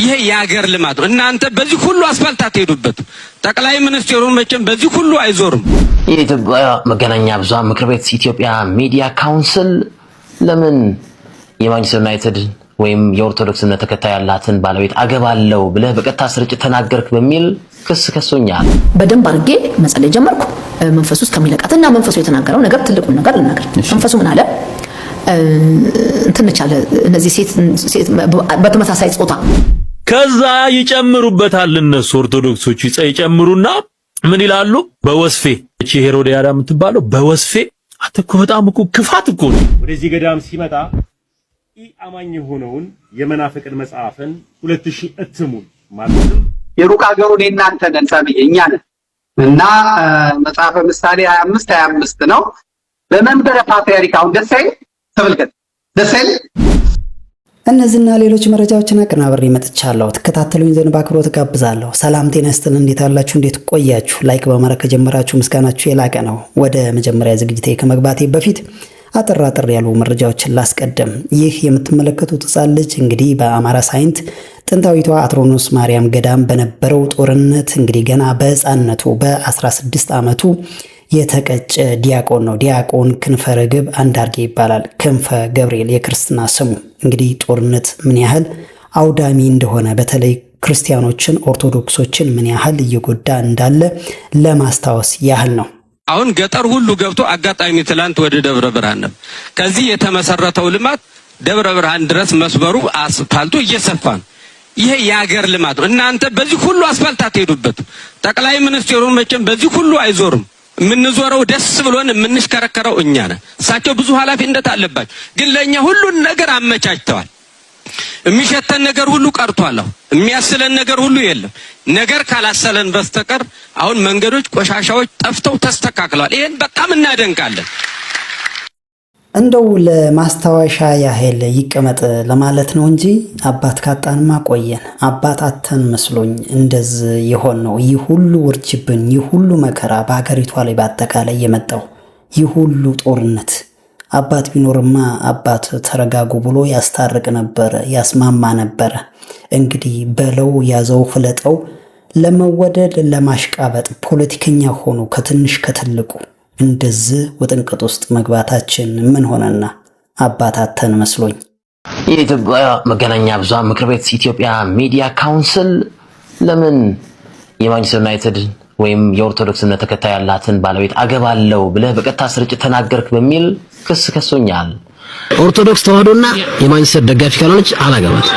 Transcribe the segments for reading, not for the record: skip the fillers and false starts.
ይሄ ያገር ልማት ነው። እናንተ በዚህ ሁሉ አስፋልት አትሄዱበት። ጠቅላይ ሚኒስትሩ መቼም በዚህ ሁሉ አይዞርም። የኢትዮጵያ መገናኛ ብዙሃን ምክር ቤት ኢትዮጵያ ሚዲያ ካውንስል ለምን የማንቸስተር ዩናይትድ ወይም የኦርቶዶክስ እምነት ተከታይ ያላትን ባለቤት አገባለው ብለህ በቀጥታ ስርጭት ተናገርክ በሚል ክስ ከሶኛል። በደንብ አድርጌ መጸለይ ጀመርኩ። መንፈሱ እስከሚለቃትና መንፈሱ የተናገረው ነገር ትልቁን ነገር ልናገር። መንፈሱ ምን አለ? እንትነቻለ እነዚህ ሴት በተመሳሳይ ጾታ ከዛ ይጨምሩበታል። እነሱ ኦርቶዶክሶች ይጨምሩና ምን ይላሉ? በወስፌ እቺ ሄሮዲያዳ የምትባለው በወስፌ አትኮ በጣም እኮ ክፋት እኮ ነው። ወደዚህ ገዳም ሲመጣ አማኝ የሆነውን የመናፍቅን መጽሐፍን 2000 እትሙን ማለትም የሩቅ ሀገሩን እናንተ ነን ሰብይ እኛ ነን እና መጽሐፈ ምሳሌ 25 ነው። በመንበረ ፓትርያርክ አሁን ደሳይ ተመልከት ደሳይ እነዚህና ሌሎች መረጃዎችን አቀናብሬ መጥቻለሁ። ተከታተሉኝ ዘንድ በአክብሮት ጋብዛለሁ። ሰላም ጤና ይስጥልን። እንዴት አላችሁ? እንዴት ቆያችሁ? ላይክ በማድረግ ከጀመራችሁ ምስጋናችሁ የላቀ ነው። ወደ መጀመሪያ ዝግጅቴ ከመግባቴ በፊት አጠር ያሉ መረጃዎችን ላስቀድም። ይህ የምትመለከቱት ሕፃን ልጅ እንግዲህ በአማራ ሳይንት ጥንታዊቷ አትሮኖስ ማርያም ገዳም በነበረው ጦርነት እንግዲህ ገና በሕፃንነቱ በ16 ዓመቱ የተቀጨ ዲያቆን ነው። ዲያቆን ክንፈ ርግብ አንዳርጌ ይባላል። ክንፈ ገብርኤል የክርስትና ስሙ። እንግዲህ ጦርነት ምን ያህል አውዳሚ እንደሆነ በተለይ ክርስቲያኖችን ኦርቶዶክሶችን ምን ያህል እየጎዳ እንዳለ ለማስታወስ ያህል ነው። አሁን ገጠር ሁሉ ገብቶ አጋጣሚ ትላንት ወደ ደብረ ብርሃን ነው። ከዚህ የተመሰረተው ልማት ደብረ ብርሃን ድረስ መስመሩ አስፋልቱ እየሰፋ ነው። ይሄ ያገር ልማት ነው። እናንተ በዚህ ሁሉ አስፋልት አትሄዱበት። ጠቅላይ ሚኒስትሩ መቼም በዚህ ሁሉ አይዞርም። የምንዞረው ደስ ብሎን የምንሽከረከረው እኛ ነን። እሳቸው ብዙ ኃላፊነት አለባቸው፣ ግን ለኛ ሁሉን ነገር አመቻችተዋል። የሚሸተን ነገር ሁሉ ቀርቷል። የሚያስለን ነገር ሁሉ የለም። ነገር ካላሰለን በስተቀር አሁን መንገዶች፣ ቆሻሻዎች ጠፍተው ተስተካክለዋል። ይሄን በጣም እናደንቃለን። እንደው ለማስታወሻ ያህል ይቀመጥ ለማለት ነው እንጂ አባት ካጣንማ ቆየን። አባት አተን መስሎኝ እንደዚህ ይሆን ነው። ይህ ሁሉ ውርጅብን፣ ይህ ሁሉ መከራ በሀገሪቷ ላይ በአጠቃላይ የመጣው ይህ ሁሉ ጦርነት አባት ቢኖርማ አባት ተረጋጉ ብሎ ያስታርቅ ነበረ፣ ያስማማ ነበረ። እንግዲህ በለው ያዘው ፍለጠው ለመወደድ ለማሽቃበጥ ፖለቲከኛ ሆኖ ከትንሽ ከትልቁ እንደዚህ ወጥንቅጥ ውስጥ መግባታችን ምን ሆነና አባታተን መስሎኝ። የኢትዮጵያ መገናኛ ብዙሃን ምክር ቤት ኢትዮጵያ ሚዲያ ካውንስል ለምን የማንቸስተር ዩናይትድ ወይም የኦርቶዶክስ እምነት ተከታይ ያላትን ባለቤት አገባለው ብለህ በቀጥታ ስርጭት ተናገርክ በሚል ክስ ከሶኛል። ኦርቶዶክስ ተዋህዶና የማንቸስተር ደጋፊ ካልሆነች አላገባት።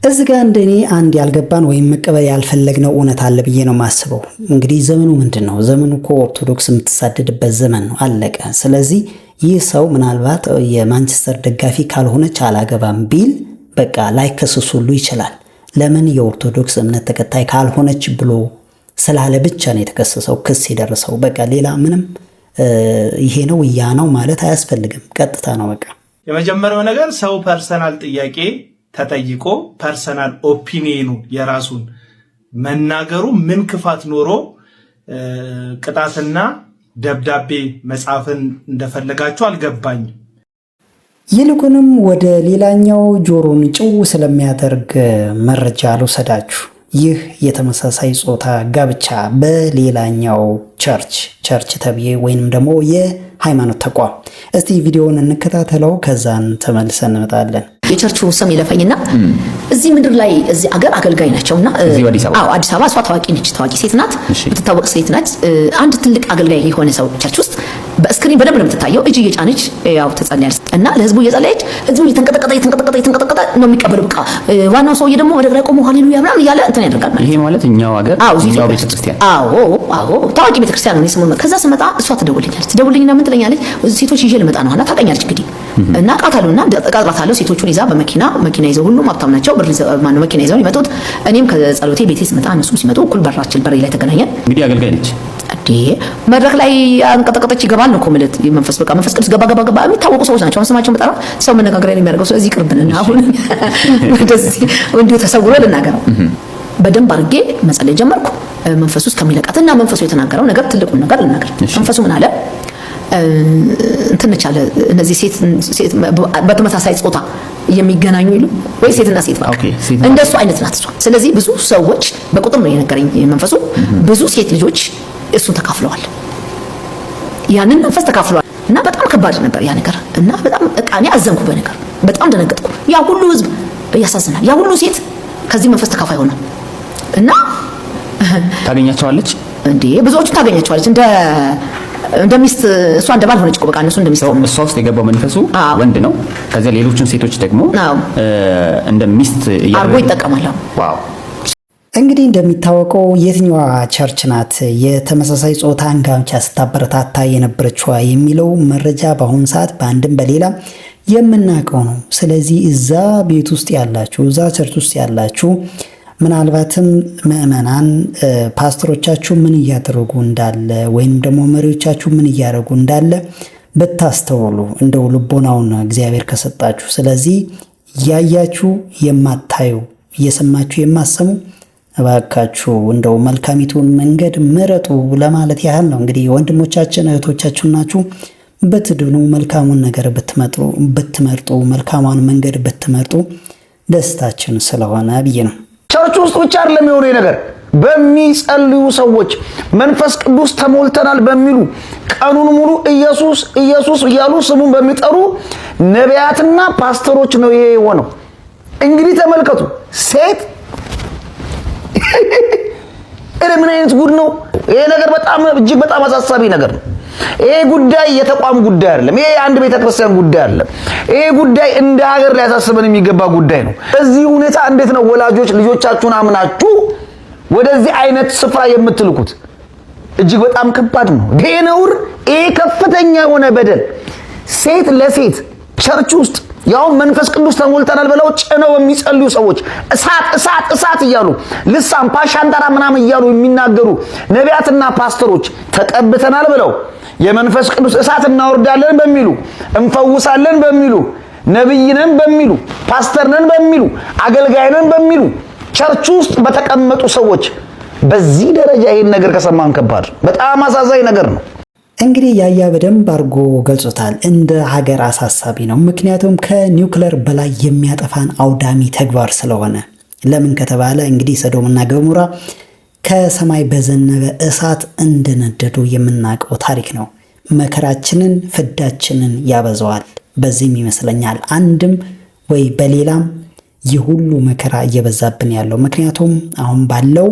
እዚህ ጋር እንደኔ አንድ ያልገባን ወይም መቀበል ያልፈለግነው እውነት አለ ብዬ ነው ማስበው። እንግዲህ ዘመኑ ምንድነው? ዘመኑ እኮ ኦርቶዶክስ የምትሳደድበት ዘመን ነው። አለቀ። ስለዚህ ይህ ሰው ምናልባት የማንቸስተር ደጋፊ ካልሆነች አላገባም ቢል በቃ ላይከሰስ ሁሉ ይችላል። ለምን የኦርቶዶክስ እምነት ተከታይ ካልሆነች ብሎ ስላለ ብቻ ነው የተከሰሰው፣ ክስ የደረሰው። በቃ ሌላ ምንም ይሄ ነው ያ ነው ማለት አያስፈልግም። ቀጥታ ነው በቃ። የመጀመሪያው ነገር ሰው ፐርሰናል ጥያቄ ተጠይቆ ፐርሰናል ኦፒኒየኑ የራሱን መናገሩ ምን ክፋት ኖሮ ቅጣትና ደብዳቤ መጻፍን እንደፈለጋችሁ አልገባኝም። ይልቁንም ወደ ሌላኛው ጆሮን ጭው ስለሚያደርግ መረጃ ልውሰዳችሁ። ይህ የተመሳሳይ ጾታ ጋብቻ በሌላኛው ቸርች ተብዬ ወይንም ደግሞ የሃይማኖት ተቋም። እስቲ ቪዲዮውን እንከታተለው፣ ከዛን ተመልሰን እንመጣለን። የቸርቹ ስም ይለፈኝና እዚህ ምድር ላይ እዚህ አገር አገልጋይ ናቸውና አዲስ አበባ እሷ ታዋቂ ነች፣ ታዋቂ ሴት ናት፣ የምትታወቅ ሴት ናት። አንድ ትልቅ አገልጋይ የሆነ ሰው ቸርች ውስጥ በስክሪን በደንብ ነው የምትታየው። እጅ እየጫነች ያው ትጸልያለች እና ለህዝቡ እየጸለየች ህዝቡ እየተንቀጠቀጠ ነው የሚቀበለው። በቃ ዋናው ሰውዬ ደግሞ ወደ ግራ ቆሞ ሃሌሉያ ምናምን እያለ እንትን ያደርጋል ማለት። ይሄ ማለት እኛው አገር እኛው ቤተክርስቲያን ታዋቂ ቤተክርስቲያን ነው ስሙ። ከዛ ስመጣ እሷ ትደውልልኝና ምን ትለኛለች? ሴቶች ይዤ ልመጣ ነው እና ታውቀኛለች እንግዲህ እና ቃታሉና ቀጥራታለሁ። ሴቶቹን ይዛ በመኪና ይዘው ሁሉም ሀብታም ናቸው። መኪና ይዘው ይመጡት። እኔም ከጸሎቴ ቤቴ ስመጣ እነሱም ሲመጡ እኩል በራችን በር ላይ ተገናኘን። እንግዲህ አገልጋይ ነች። መድረክ ላይ አንቀጠቀጠች ይገባል ነው ኮምለት መንፈስ ቅዱስ ገባ የሚታወቁ ሰዎች ናቸው። ስማቸውን በጠራ ሰው መነጋገሪያ የሚያደርገው ሰው እዚህ ቅርብንና አሁን እንደዚህ እንዲሁ ተሰውሮ ልናገረው። በደንብ አድርጌ መጸለይ ጀመርኩ። መንፈሱ እስከሚለቃትና መንፈሱ የተናገረው ነገር ትልቁን ነገር ልናገር። መንፈሱ ምን አለ? እንትነች አለ እነዚህ ሴት በተመሳሳይ ጾታ የሚገናኙ ይሉ ወይ ሴትና ሴት ማለት እንደሱ አይነት ናት እሷ። ስለዚህ ብዙ ሰዎች በቁጥር ነው የነገረኝ መንፈሱ ብዙ ሴት ልጆች እሱን ተካፍለዋል፣ ያንን መንፈስ ተካፍለዋል። እና በጣም ከባድ ነበር ያ ነገር እና በጣም እኔ አዘንኩ በነገር በጣም ደነገጥኩ። ያ ሁሉ ህዝብ ያሳዝናል። ያ ሁሉ ሴት ከዚህ መንፈስ ተካፋይ ሆነ እና ታገኛቸዋለች እንዴ? ብዙዎቹ ታገኛቸዋለች እንደ ሚስት እሷ እንደ ባል ሆነች እኮ በቃ እነሱ እንደሚስት ነው። እሷ ውስጥ የገባው መንፈሱ ወንድ ነው። ከዚያ ሌሎችን ሴቶች ደግሞ እንደ ሚስት አርጎ ይጠቀማል። ዋው! እንግዲህ እንደሚታወቀው የትኛዋ ቸርች ናት የተመሳሳይ ጾታን ጋብቻ ስታበረታታ የነበረችዋ የሚለው መረጃ በአሁኑ ሰዓት በአንድም በሌላ የምናውቀው ነው። ስለዚህ እዛ ቤት ውስጥ ያላችሁ እዛ ቸርች ውስጥ ያላችሁ ምናልባትም ምእመናን ፓስተሮቻችሁ ምን እያደረጉ እንዳለ ወይንም ደግሞ መሪዎቻችሁ ምን እያደረጉ እንዳለ በታስተውሉ እንደው ልቦናውን እግዚአብሔር ከሰጣችሁ። ስለዚህ ያያችሁ የማታዩ እየሰማችሁ የማሰሙ እባካችሁ እንደው መልካሚቱን መንገድ ምረጡ ለማለት ያህል ነው። እንግዲህ ወንድሞቻችን እህቶቻችሁ ናችሁ። በትድኑ መልካሙን ነገር ብትመርጡ መልካሙን መንገድ ብትመርጡ ደስታችን ስለሆነ ብዬ ነው። ቸርች ውስጥ ብቻ አይደለም የሆነ ነገር በሚጸልዩ ሰዎች መንፈስ ቅዱስ ተሞልተናል በሚሉ ቀኑን ሙሉ ኢየሱስ ኢየሱስ እያሉ ስሙን በሚጠሩ ነቢያትና ፓስተሮች ነው ይሄ የሆነው። እንግዲህ ተመልከቱ ሴት ምን አይነት ጉድ ነው ይሄ ነገር! በጣም እጅግ በጣም አሳሳቢ ነገር ነው። ይሄ ጉዳይ የተቋም ጉዳይ አይደለም። ይሄ አንድ ቤተክርስቲያን ጉዳይ አይደለም። ይሄ ጉዳይ እንደ ሀገር ሊያሳስበን የሚገባ ጉዳይ ነው። በዚህ ሁኔታ እንዴት ነው ወላጆች ልጆቻችሁን አምናችሁ ወደዚህ አይነት ስፍራ የምትልኩት? እጅግ በጣም ከባድ ነው። ይሄ ነውር፣ ይሄ ከፍተኛ የሆነ በደል ሴት ለሴት ቸርች ውስጥ ያው መንፈስ ቅዱስ ተሞልተናል ብለው ጭነው የሚጸልዩ ሰዎች እሳት እያሉ ልሳን ፓሻንታራ ምናምን እያሉ የሚናገሩ ነቢያትና ፓስተሮች ተቀብተናል ብለው የመንፈስ ቅዱስ እሳት እናወርዳለን በሚሉ እንፈውሳለን በሚሉ ነብይነን በሚሉ ፓስተርነን በሚሉ አገልጋይነን በሚሉ ቸርች ውስጥ በተቀመጡ ሰዎች በዚህ ደረጃ ይሄን ነገር ከሰማን ከባድ በጣም አሳዛኝ ነገር ነው። እንግዲህ ያያ በደንብ አድርጎ ገልጾታል። እንደ ሀገር አሳሳቢ ነው። ምክንያቱም ከኒውክሌር በላይ የሚያጠፋን አውዳሚ ተግባር ስለሆነ። ለምን ከተባለ እንግዲህ ሰዶምና ገሞራ ከሰማይ በዘነበ እሳት እንደነደዱ የምናውቀው ታሪክ ነው። መከራችንን ፍዳችንን ያበዛዋል። በዚህም ይመስለኛል አንድም ወይ በሌላም ይህ ሁሉ መከራ እየበዛብን ያለው። ምክንያቱም አሁን ባለው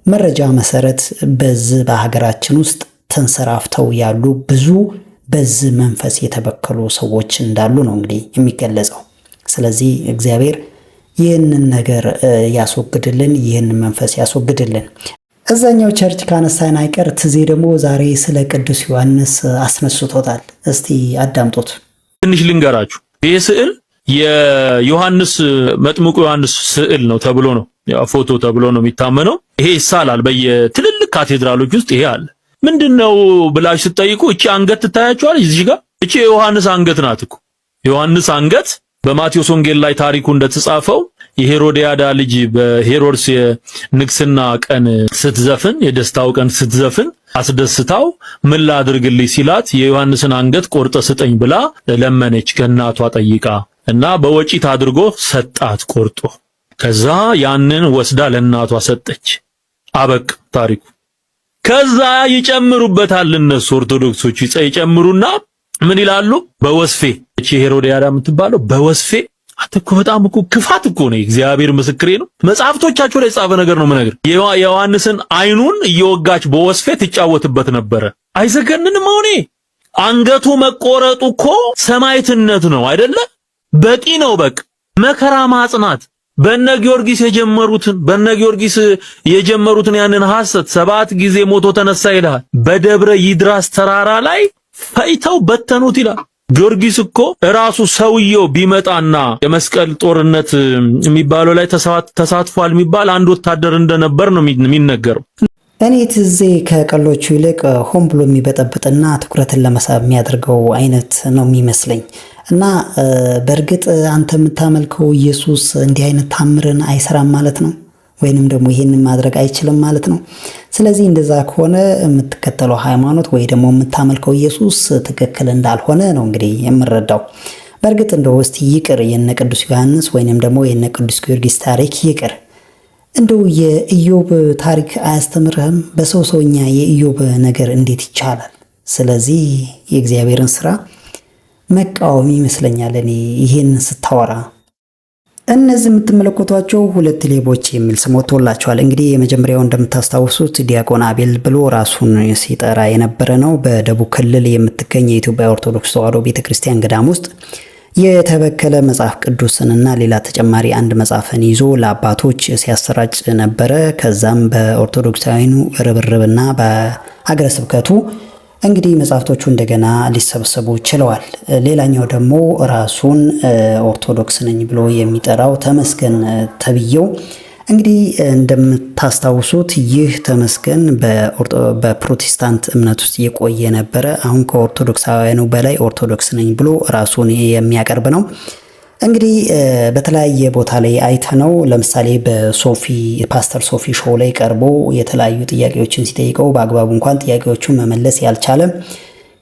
መረጃ መሰረት በዚህ በሀገራችን ውስጥ ተንሰራፍተው ያሉ ብዙ በዚህ መንፈስ የተበከሉ ሰዎች እንዳሉ ነው እንግዲህ የሚገለጸው። ስለዚህ እግዚአብሔር ይህንን ነገር ያስወግድልን፣ ይህንን መንፈስ ያስወግድልን። እዛኛው ቸርች ካነሳን አይቀር ትዜ ደግሞ ዛሬ ስለ ቅዱስ ዮሐንስ አስነስቶታል። እስቲ አዳምጡት። ትንሽ ልንገራችሁ። ይህ ስዕል የዮሐንስ መጥምቁ ዮሐንስ ስዕል ነው ተብሎ ነው ፎቶ ተብሎ ነው የሚታመነው። ይሄ ይሳላል በየትልልቅ ካቴድራሎች ውስጥ ይሄ አለ። ምንድነው ብላችሁ ስትጠይቁ እቺ አንገት ትታያችኋል እዚህ ጋር እቺ የዮሐንስ አንገት ናት እኮ። ዮሐንስ አንገት በማቴዎስ ወንጌል ላይ ታሪኩ እንደተጻፈው የሄሮዲያዳ ልጅ በሄሮድስ የንግስና ቀን ስትዘፍን የደስታው ቀን ስትዘፍን አስደስታው ምን ላድርግልኝ ሲላት የዮሐንስን አንገት ቆርጠ ስጠኝ ብላ ለመነች ከእናቷ ጠይቃ እና በወጪት አድርጎ ሰጣት ቆርጦ። ከዛ ያንን ወስዳ ለእናቷ ሰጠች። አበቅ ታሪኩ። ከዛ ይጨምሩበታል እነሱ ኦርቶዶክሶች ይጨምሩና ምን ይላሉ? በወስፌ እቺ ሄሮዲያዳ የምትባለው በወስፌ አትኮ በጣም እኮ ክፋት እኮ ነው። እግዚአብሔር ምስክሬ ነው። መጽሐፍቶቻቸው ላይ የጻፈ ነገር ነው ምነግር። የዮሐንስን አይኑን እየወጋች በወስፌ ትጫወትበት ነበረ። አይዘገንንም? አሁን አንገቱ መቆረጡ እኮ ሰማዕትነት ነው አይደለ? በቂ ነው። በቃ መከራ ማጽናት በነ ጊዮርጊስ የጀመሩትን ያንን ሐሰት 7 ጊዜ ሞቶ ተነሳ ይላል። በደብረ ይድራስ ተራራ ላይ ፈይተው በተኑት ይላል። ጊዮርጊስ እኮ ራሱ ሰውየው ቢመጣና የመስቀል ጦርነት የሚባለው ላይ ተሳትፏል የሚባል አንድ ወታደር እንደነበር ነው የሚነገረው። እኔ ትዜ ከቀሎቹ ይልቅ ሆን ብሎ የሚበጠብጥና ትኩረትን ለመሳብ የሚያደርገው አይነት ነው የሚመስለኝ። እና በእርግጥ አንተ የምታመልከው ኢየሱስ እንዲህ አይነት ታምርን አይሰራም ማለት ነው፣ ወይንም ደግሞ ይሄንን ማድረግ አይችልም ማለት ነው። ስለዚህ እንደዛ ከሆነ የምትከተለው ሃይማኖት ወይ ደግሞ የምታመልከው ኢየሱስ ትክክል እንዳልሆነ ነው እንግዲህ የምረዳው። በእርግጥ እንደው እስቲ ይቅር የነ ቅዱስ ዮሐንስ ወይንም ደግሞ የነ ቅዱስ ጊዮርጊስ ታሪክ ይቅር፣ እንደው የኢዮብ ታሪክ አያስተምርህም? በሰውኛ የኢዮብ ነገር እንዴት ይቻላል? ስለዚህ የእግዚአብሔርን ስራ መቃወም ይመስለኛል እኔ ይሄን ስታወራ። እነዚህ የምትመለከቷቸው ሁለት ሌቦች የሚል ስም ወጥቶላቸዋል። እንግዲህ የመጀመሪያው እንደምታስታውሱት ዲያቆን አቤል ብሎ ራሱን ሲጠራ የነበረ ነው። በደቡብ ክልል የምትገኝ የኢትዮጵያ ኦርቶዶክስ ተዋሕዶ ቤተክርስቲያን ገዳም ውስጥ የተበከለ መጽሐፍ ቅዱስንና ሌላ ተጨማሪ አንድ መጽሐፍን ይዞ ለአባቶች ሲያሰራጭ ነበረ። ከዛም በኦርቶዶክሳዊኑ ርብርብና በሀገረ ስብከቱ እንግዲህ መጽሐፍቶቹ እንደገና ሊሰበሰቡ ችለዋል። ሌላኛው ደግሞ ራሱን ኦርቶዶክስ ነኝ ብሎ የሚጠራው ተመስገን ተብዬው እንግዲህ እንደምታስታውሱት ይህ ተመስገን በፕሮቴስታንት እምነት ውስጥ የቆየ ነበረ። አሁን ከኦርቶዶክሳውያኑ በላይ ኦርቶዶክስ ነኝ ብሎ ራሱን የሚያቀርብ ነው። እንግዲህ በተለያየ ቦታ ላይ አይተነው፣ ለምሳሌ በሶፊ ፓስተር ሶፊ ሾው ላይ ቀርቦ የተለያዩ ጥያቄዎችን ሲጠይቀው በአግባቡ እንኳን ጥያቄዎቹን መመለስ ያልቻለ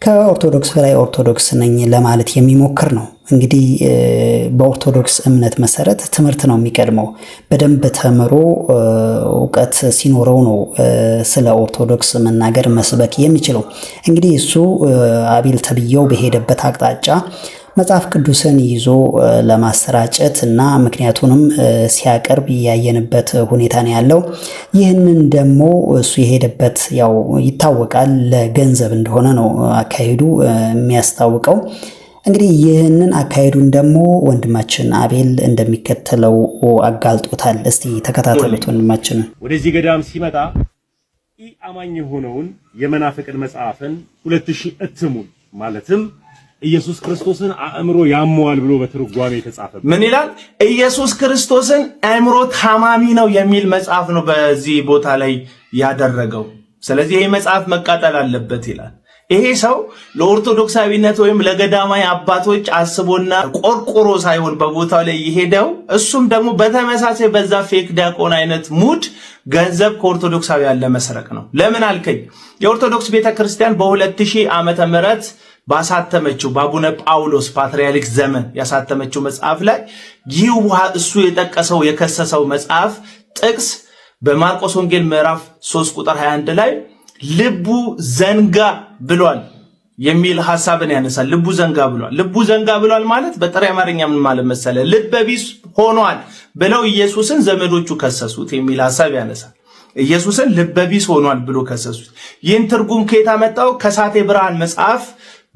ከኦርቶዶክስ በላይ ኦርቶዶክስ ነኝ ለማለት የሚሞክር ነው። እንግዲህ በኦርቶዶክስ እምነት መሰረት ትምህርት ነው የሚቀድመው። በደንብ ተምሮ እውቀት ሲኖረው ነው ስለ ኦርቶዶክስ መናገር መስበክ የሚችለው። እንግዲህ እሱ አቤል ተብዬው በሄደበት አቅጣጫ መጽሐፍ ቅዱስን ይዞ ለማሰራጨት እና ምክንያቱንም ሲያቀርብ ያየንበት ሁኔታ ነው ያለው። ይህንን ደግሞ እሱ የሄደበት ያው ይታወቃል ለገንዘብ እንደሆነ ነው አካሄዱ የሚያስታውቀው። እንግዲህ ይህንን አካሄዱን ደግሞ ወንድማችን አቤል እንደሚከተለው አጋልጦታል። እስቲ ተከታተሉት ወንድማችንን። ወደዚህ ገዳም ሲመጣ ኢአማኝ የሆነውን የመናፍቅን መጽሐፍን 2000 እትሙን ማለትም ኢየሱስ ክርስቶስን አእምሮ ያመዋል ብሎ በትርጓሜ የተጻፈ ምን ይላል? ኢየሱስ ክርስቶስን አእምሮ ታማሚ ነው የሚል መጽሐፍ ነው በዚህ ቦታ ላይ ያደረገው። ስለዚህ ይሄ መጽሐፍ መቃጠል አለበት ይላል። ይሄ ሰው ለኦርቶዶክሳዊነት ወይም ለገዳማዊ አባቶች አስቦና ቆርቆሮ ሳይሆን በቦታው ላይ የሄደው እሱም ደግሞ በተመሳሳይ በዛ ፌክ ዲያቆን አይነት ሙድ ገንዘብ ከኦርቶዶክሳውያን ለመስረቅ ነው። ለምን አልከኝ? የኦርቶዶክስ ቤተክርስቲያን በ2000 ዓመተ ምህረት ባሳተመችው በአቡነ ጳውሎስ ፓትርያርክ ዘመን ያሳተመችው መጽሐፍ ላይ ይህ እሱ የጠቀሰው የከሰሰው መጽሐፍ ጥቅስ በማርቆስ ወንጌል ምዕራፍ 3 ቁጥር 21 ላይ ልቡ ዘንጋ ብሏል የሚል ሐሳብን ያነሳል። ልቡ ዘንጋ ብሏል። ልቡ ዘንጋ ብሏል ማለት በጥሬ አማርኛ ምን ማለት መሰለ? ልበቢስ ሆኗል ብለው ኢየሱስን ዘመዶቹ ከሰሱት የሚል ሐሳብ ያነሳል። ኢየሱስን ልበቢስ ሆኗል ብሎ ከሰሱት። ይህን ትርጉም ከየት አመጣው? ከሳቴ ብርሃን መጽሐፍ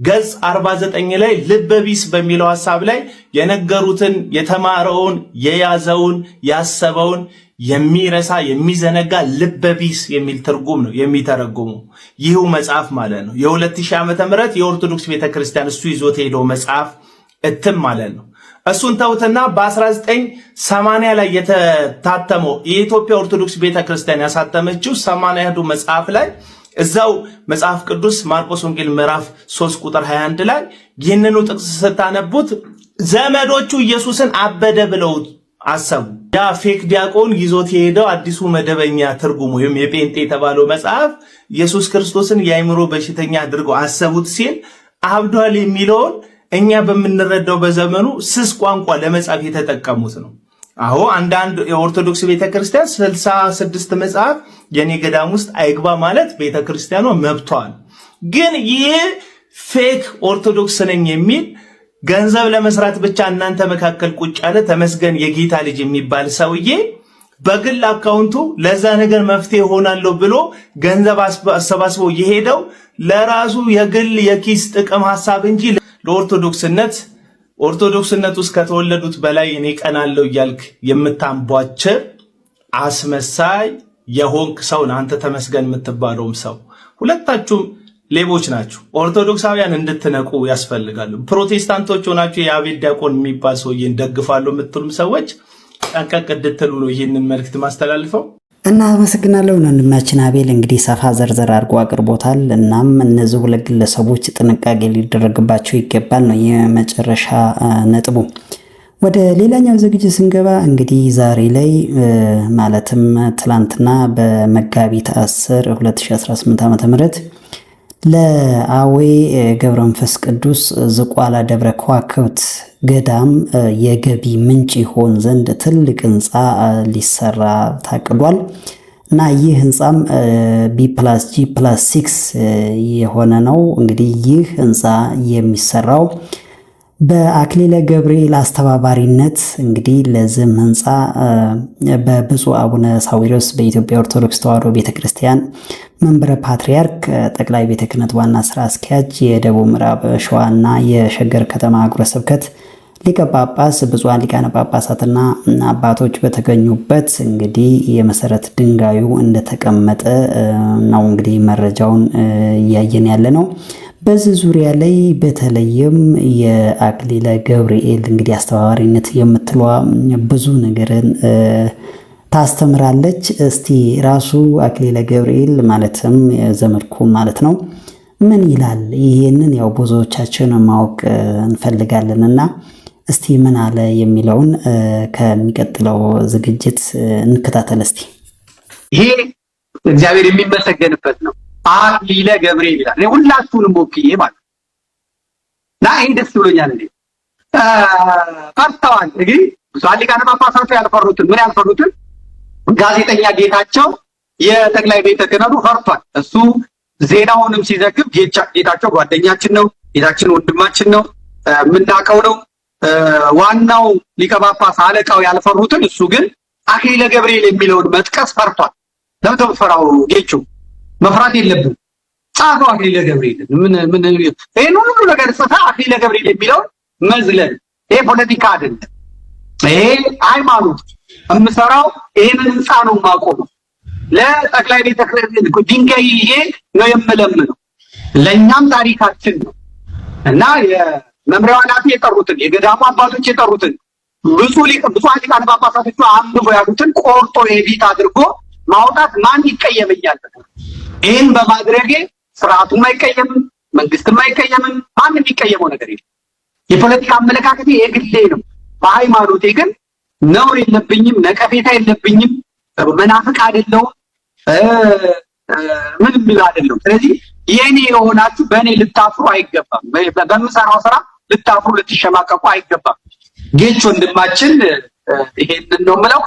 ገጽ 49 ላይ ልበቢስ በሚለው ሐሳብ ላይ የነገሩትን የተማረውን የያዘውን ያሰበውን የሚረሳ የሚዘነጋ ልበቢስ የሚል ትርጉም ነው የሚተረጉሙ ይህው መጽሐፍ ማለት ነው። የ2000 ዓመተ ምህረት የኦርቶዶክስ ቤተክርስቲያን እሱ ይዞት ሄደው መጽሐፍ እትም ማለት ነው። እሱን ተውትና በ1980 ላይ የተታተመው የኢትዮጵያ ኦርቶዶክስ ቤተክርስቲያን ያሳተመችው 80ዱ መጽሐፍ ላይ እዛው መጽሐፍ ቅዱስ ማርቆስ ወንጌል ምዕራፍ 3 ቁጥር 21 ላይ ይህንኑ ጥቅስ ስታነቡት ዘመዶቹ ኢየሱስን አበደ ብለው አሰቡ። ያ ፌክ ዲያቆን ይዞት የሄደው አዲሱ መደበኛ ትርጉም ወይም የጴንጤ የተባለው መጽሐፍ ኢየሱስ ክርስቶስን የአእምሮ በሽተኛ አድርገው አሰቡት ሲል አብዷል የሚለውን እኛ በምንረዳው በዘመኑ ስስ ቋንቋ ለመጻፍ የተጠቀሙት ነው። አዎ አንዳንድ የኦርቶዶክስ ቤተክርስቲያን 66 መጽሐፍ የኔ ገዳም ውስጥ አይግባ ማለት ቤተክርስቲያኗ መብቷል። ግን ይህ ፌክ ኦርቶዶክስ ነኝ የሚል ገንዘብ ለመስራት ብቻ እናንተ መካከል ቁጭ ያለ ተመስገን የጌታ ልጅ የሚባል ሰውዬ በግል አካውንቱ ለዛ ነገር መፍትሄ ሆናለሁ ብሎ ገንዘብ አሰባስቦ የሄደው ለራሱ የግል የኪስ ጥቅም ሐሳብ እንጂ ኦርቶዶክስነት ውስጥ ከተወለዱት በላይ እኔ ቀናለሁ እያልክ የምታምቧቸር አስመሳይ የሆንክ ሰው አንተ ተመስገን የምትባለውም ሰው ሁለታችሁም ሌቦች ናችሁ። ኦርቶዶክሳውያን እንድትነቁ ያስፈልጋሉ። ፕሮቴስታንቶች ሆናችሁ የአቤል ዲያቆን የሚባል ሰውዬን ደግፋለሁ የምትሉም ሰዎች ጠንቀቅ እንድትሉ ነው ይህንን መልእክት ማስተላልፈው። እና አመሰግናለሁ ወንድማችን አቤል እንግዲህ ሰፋ ዘርዘር አድርጎ አቅርቦታል። እናም እነዚህ ሁለት ግለሰቦች ጥንቃቄ ሊደረግባቸው ይገባል ነው የመጨረሻ ነጥቡ። ወደ ሌላኛው ዝግጅት ስንገባ እንግዲህ ዛሬ ላይ ማለትም ትላንትና በመጋቢት 10 2018 ዓ.ም ለአዌ ገብረ መንፈስ ቅዱስ ዝቋላ ደብረ ከዋክብት ገዳም የገቢ ምንጭ ይሆን ዘንድ ትልቅ ህንፃ ሊሰራ ታቅዷል እና ይህ ህንፃም B+G+6 የሆነ ነው። እንግዲህ ይህ ህንፃ የሚሰራው በአክሊለ ገብርኤል አስተባባሪነት እንግዲህ ለዝም ህንፃ በብፁዕ አቡነ ሳዊሮስ በኢትዮጵያ ኦርቶዶክስ ተዋሕዶ ቤተክርስቲያን መንበረ ፓትርያርክ ጠቅላይ ቤተ ክህነት ዋና ስራ አስኪያጅ የደቡብ ምዕራብ ሸዋና የሸገር ከተማ አህጉረ ስብከት ሊቀ ጳጳስ ብፁዓን ሊቃነ ጳጳሳትና አባቶች በተገኙበት እንግዲህ የመሰረት ድንጋዩ እንደተቀመጠ ነው እንግዲህ መረጃውን እያየን ያለ ነው። በዚህ ዙሪያ ላይ በተለይም የአክሊለ ገብርኤል እንግዲህ አስተባባሪነት የምትለዋ ብዙ ነገርን ታስተምራለች። እስቲ ራሱ አክሊለ ገብርኤል ማለትም ዘመድኩን ማለት ነው ምን ይላል? ይሄንን ያው ብዙዎቻችን ማወቅ እንፈልጋለንና እስቲ ምን አለ የሚለውን ከሚቀጥለው ዝግጅት እንከታተል። እስቲ ይሄ እግዚአብሔር የሚመሰገንበት ነው። አክሊለ ገብርኤል ይላል። ሁላችሁንም ወክዬ ማለት እና ይሄ ደስ ብሎኛል። ፈርተዋል እንግዲህ ብፁዓን ሊቃነ ጳጳሳቱ ያልፈሩትን ምን ያልፈሩትን ጋዜጠኛ ጌታቸው የጠቅላይ ቤተ ክህነቱ ፈርቷል። እሱ ዜናውንም ሲዘግብ ጌታቸው ጓደኛችን ነው፣ ጌታችን ወንድማችን ነው፣ የምናውቀው ነው። ዋናው ሊቀ ጳጳስ አለቃው ያልፈሩትን እሱ ግን አክሊለ ገብርኤል የሚለውን መጥቀስ ፈርቷል። ለምን ተፈራው? ጌቹ መፍራት የለብን። ጻፈው አክሊለ ገብርኤል ምን ይሄን ሁሉ ነገር ጽፋ አክሊለ ገብርኤል የሚለውን መዝለል። ይሄ ፖለቲካ አይደለም፣ ይሄ ሃይማኖት። የምሰራው ይሄንን ህንፃ ነው የማቆመው። ለጠቅላይ ቤተ ክህነት ድንጋይ ይሄ ነው የምለምነው። ለእኛም ታሪካችን ነው እና የመምሪያው ኃላፊ የጠሩትን የገዳሙ አባቶች የጠሩትን ብፁዓን ሊቃነ ጳጳሳቶቹ አንብቦ ያሉትን ቆርጦ ኤዲት አድርጎ ማውጣት ማን ይቀየመኛል? ይህን በማድረጌ ስርዓቱም አይቀየምም፣ መንግስትም አይቀየምም፣ ማንም የሚቀየመው ነገር የለም። የፖለቲካ አመለካከቴ የግሌ ነው። በሃይማኖቴ ግን ነውር የለብኝም፣ ነቀፌታ የለብኝም፣ መናፍቅ አይደለሁም፣ ምንም ብል አይደለሁም። ስለዚህ የኔ የሆናችሁ በእኔ ልታፍሩ አይገባም። በምሰራው ስራ ልታፍሩ ልትሸማቀቁ አይገባም። ጌች ወንድማችን ይሄንን ነው የምለው።